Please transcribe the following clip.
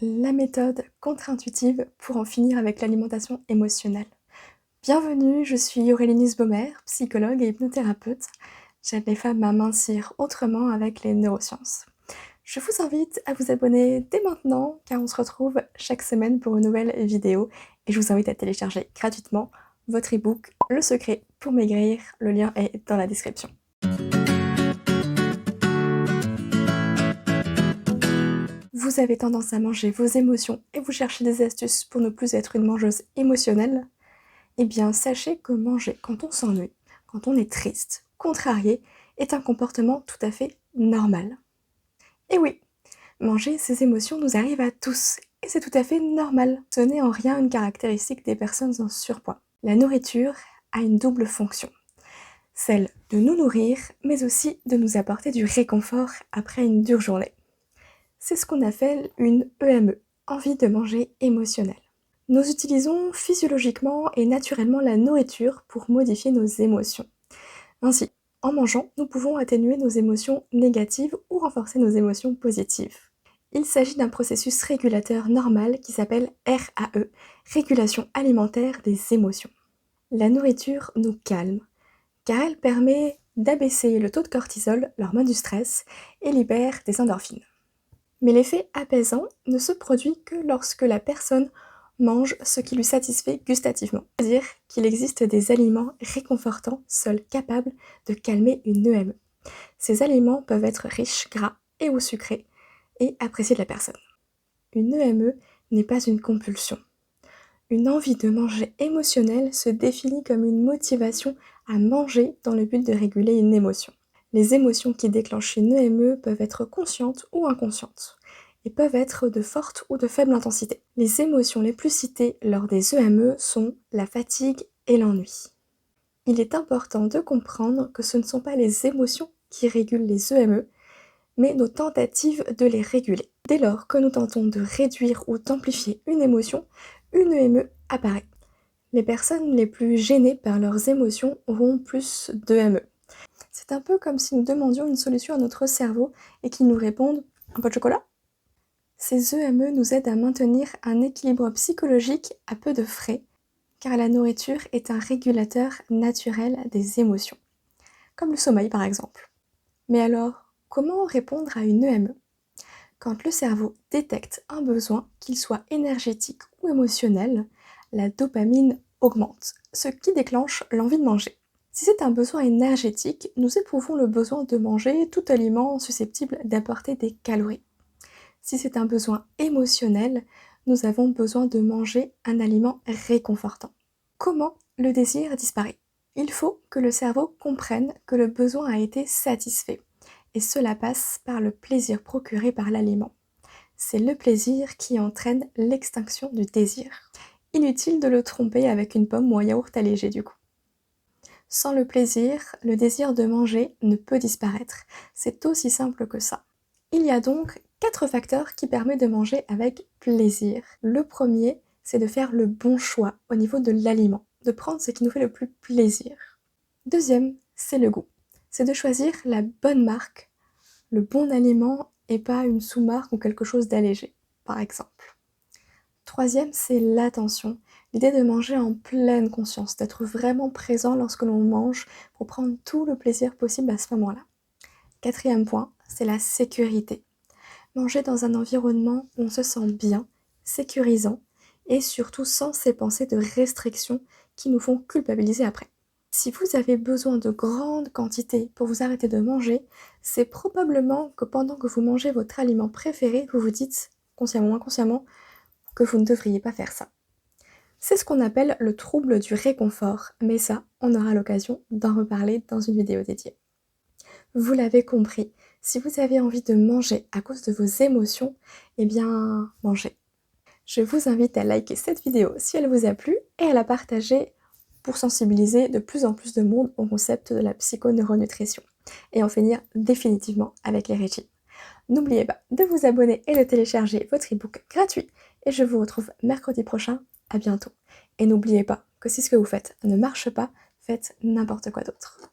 la méthode contre-intuitive pour en finir avec l'alimentation émotionnelle. Bienvenue, je suis Aurélie Nussbaumer, psychologue et hypnothérapeute. J'aide les femmes à mincir autrement avec les neurosciences. Je vous invite à vous abonner dès maintenant car on se retrouve chaque semaine pour une nouvelle vidéo et je vous invite à télécharger gratuitement votre e-book Le secret pour maigrir. Le lien est dans la description. Vous avez tendance à manger vos émotions et vous cherchez des astuces pour ne plus être une mangeuse émotionnelle? Eh bien, sachez que manger quand on s'ennuie, quand on est triste, contrarié, est un comportement tout à fait normal. Et oui, manger ses émotions nous arrive à tous, et c'est tout à fait normal. Ce n'est en rien une caractéristique des personnes en surpoids. La nourriture a une double fonction. Celle de nous nourrir, mais aussi de nous apporter du réconfort après une dure journée. C'est ce qu'on appelle une EME, envie de manger émotionnelle. Nous utilisons physiologiquement et naturellement la nourriture pour modifier nos émotions. Ainsi, en mangeant, nous pouvons atténuer nos émotions négatives ou renforcer nos émotions positives. Il s'agit d'un processus régulateur normal qui s'appelle RAE, régulation alimentaire des émotions. La nourriture nous calme, car elle permet d'abaisser le taux de cortisol, l'hormone du stress, et libère des endorphines. Mais l'effet apaisant ne se produit que lorsque la personne mange ce qui lui satisfait gustativement. C'est-à-dire qu'il existe des aliments réconfortants seuls capables de calmer une EME. Ces aliments peuvent être riches, gras et ou sucrés et appréciés de la personne. Une EME n'est pas une compulsion. Une envie de manger émotionnelle se définit comme une motivation à manger dans le but de réguler une émotion. Les émotions qui déclenchent une EME peuvent être conscientes ou inconscientes et peuvent être de forte ou de faible intensité. Les émotions les plus citées lors des EME sont la fatigue et l'ennui. Il est important de comprendre que ce ne sont pas les émotions qui régulent les EME, mais nos tentatives de les réguler. Dès lors que nous tentons de réduire ou d'amplifier une émotion, une EME apparaît. Les personnes les plus gênées par leurs émotions auront plus d'EME. C'est un peu comme si nous demandions une solution à notre cerveau et qu'il nous réponde « un pot de chocolat ?» Ces EME nous aident à maintenir un équilibre psychologique à peu de frais, car la nourriture est un régulateur naturel des émotions, comme le sommeil par exemple. Mais alors, comment répondre à une EME? Quand le cerveau détecte un besoin, qu'il soit énergétique ou émotionnel, la dopamine augmente, ce qui déclenche l'envie de manger. Si c'est un besoin énergétique, nous éprouvons le besoin de manger tout aliment susceptible d'apporter des calories. Si c'est un besoin émotionnel, nous avons besoin de manger un aliment réconfortant. Comment le désir disparaît? Il faut que le cerveau comprenne que le besoin a été satisfait, et cela passe par le plaisir procuré par l'aliment. C'est le plaisir qui entraîne l'extinction du désir. Inutile de le tromper avec une pomme ou un yaourt allégé du coup. Sans le plaisir, le désir de manger ne peut disparaître. C'est aussi simple que ça. Il y a donc 4 facteurs qui permettent de manger avec plaisir. Le premier, c'est de faire le bon choix au niveau de l'aliment, de prendre ce qui nous fait le plus plaisir. Deuxième, c'est le goût. C'est de choisir la bonne marque, le bon aliment et pas une sous-marque ou quelque chose d'allégé, par exemple. Troisième, c'est l'attention. L'idée de manger en pleine conscience, d'être vraiment présent lorsque l'on mange pour prendre tout le plaisir possible à ce moment-là. Quatrième point, c'est la sécurité. Manger dans un environnement où on se sent bien, sécurisant et surtout sans ces pensées de restriction qui nous font culpabiliser après. Si vous avez besoin de grandes quantités pour vous arrêter de manger, c'est probablement que pendant que vous mangez votre aliment préféré, vous vous dites, consciemment ou inconsciemment, que vous ne devriez pas faire ça. C'est ce qu'on appelle le trouble du réconfort, mais ça, on aura l'occasion d'en reparler dans une vidéo dédiée. Vous l'avez compris, si vous avez envie de manger à cause de vos émotions, eh bien, mangez. Je vous invite à liker cette vidéo si elle vous a plu et à la partager pour sensibiliser de plus en plus de monde au concept de la psychoneuronutrition et en finir définitivement avec les régimes. N'oubliez pas de vous abonner et de télécharger votre e-book gratuit et je vous retrouve mercredi prochain. À bientôt. Et n'oubliez pas que si ce que vous faites ne marche pas, faites n'importe quoi d'autre.